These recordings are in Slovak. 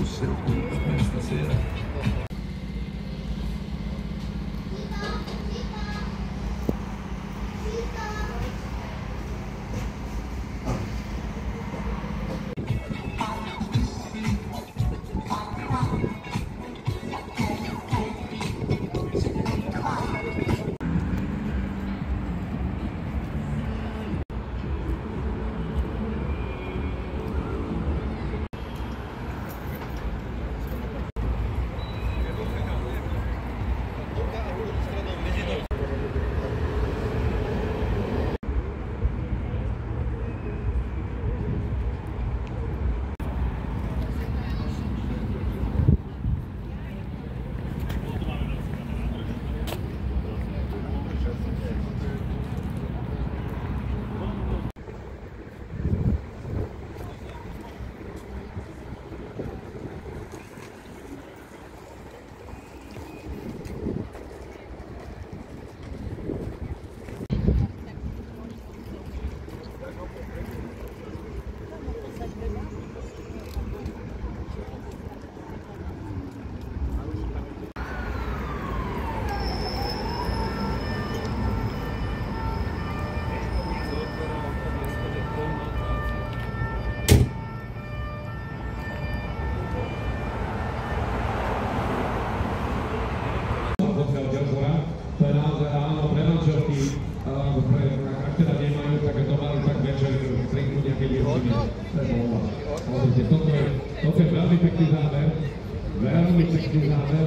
seu culto nesta sera. Toto je veľmi pekný záber, veľmi pekný záber.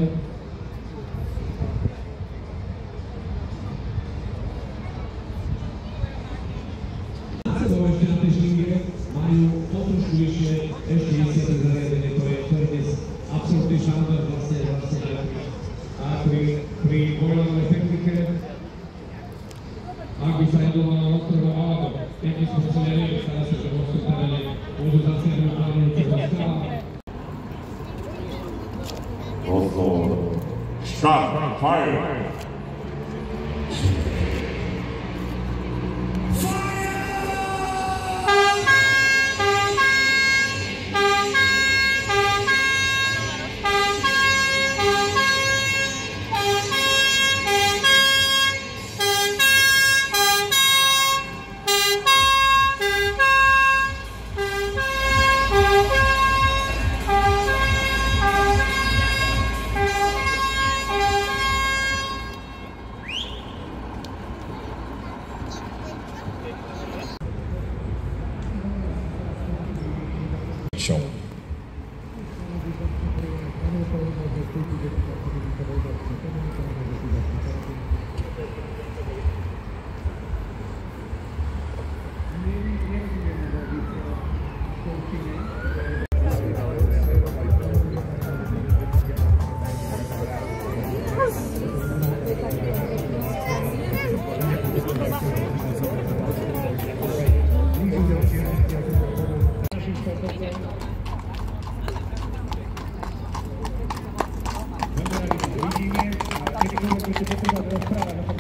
Ešte na tej žlinge majú trošku ešte jesiete zariadenie, to je dnes absolútny šánder vlastne pri bojovnej technike. Ak by sa jedlo na ostrova alebo nejakým spôsobom neviem, stále sa, že vo teréne môžu zasiahnuť plánujúceho skala. Shot, fire! Show.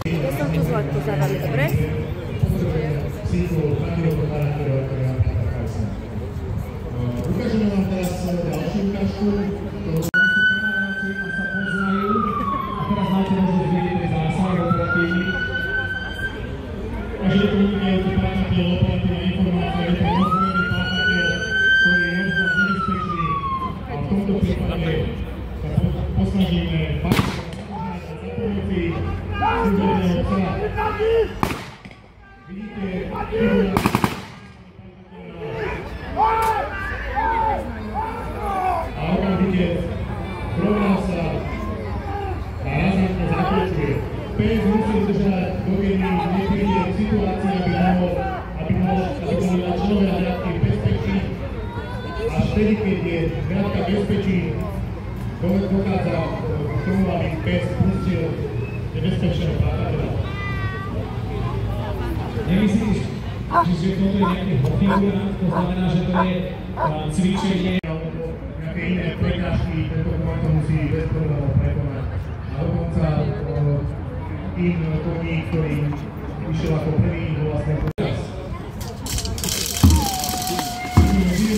Ja som tu Zlatku za vami, dobre? Ukážeme vám teraz ďalšiu ukážku, ktorú sú kamaráci a sa poznajú. A teraz máte možnosť vidieť ten zásah operatívny. Každý používajú páchateľ operatívna informácia, je to rozvojený páchateľ, ktorý je obzvlášť nebezpečný. A v tomto prípade sa posnažíme za pomoci súdneho psa. Vidíte, a okamžite program sa a razantne zakročuje. Pes musí držať, dokedy nepríde k situácii, aby boli na členové hľadky bezpečí. Až vtedy, keď je hľadka bezpečí, dochádza k tomu, aby pes pustil nebezpečného páchateľa. Nemyslíš, že toto je nejaký figura, to znamená, že to je cvičenie alebo nejaké iné prekážky, tento komátor musí bez problémov prekonať. A dokonca tým koník, ktorý išiel ako prvý do vlastného počas. Vidíme,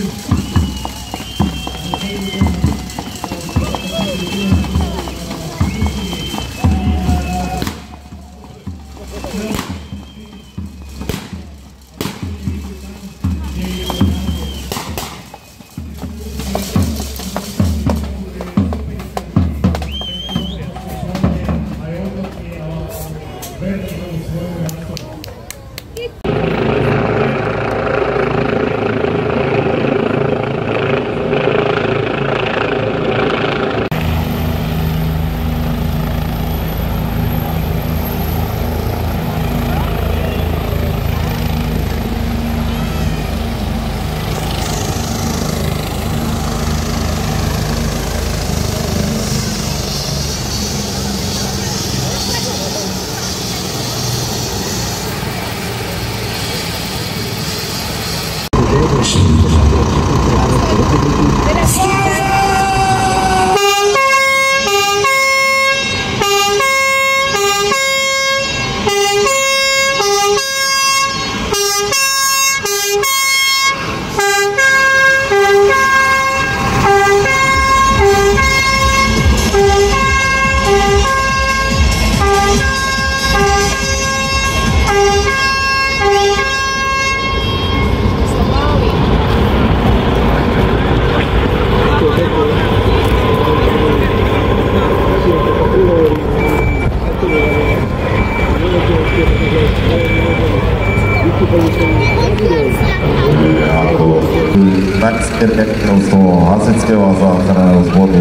Tak z toho hasičského a záchranného zboru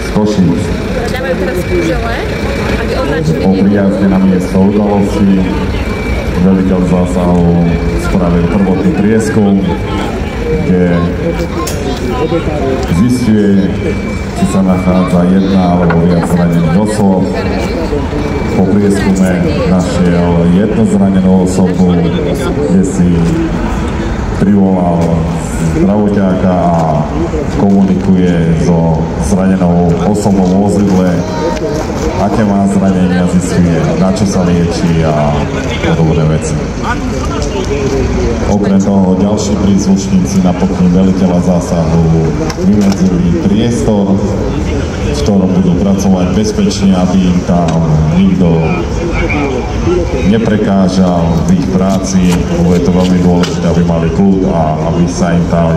z Košíc. Dávajú teraz kúžele, aby označili... Po prijazde na miesto udalosti veliteľ zásahu spravil prvotný prieskum, kde zisťuje, či sa nachádza jedna alebo viac zranených osôb. Po prieskume našiel jednu zranenú osobu, kde si privolal zdravoťáka a komunikuje so zranenou osobou v vozidle, aké má zranenia, zistuje, na čo sa lieči a podobné veci. Okrem toho ďalší príslušníci na pokyn veliteľa zásahu vymedzili priestor, v ktorom budú pracovať bezpečne, aby im tam nikto neprekážal v ich práci, lebo je to veľmi dôležité, aby mali kľud a aby sa im tam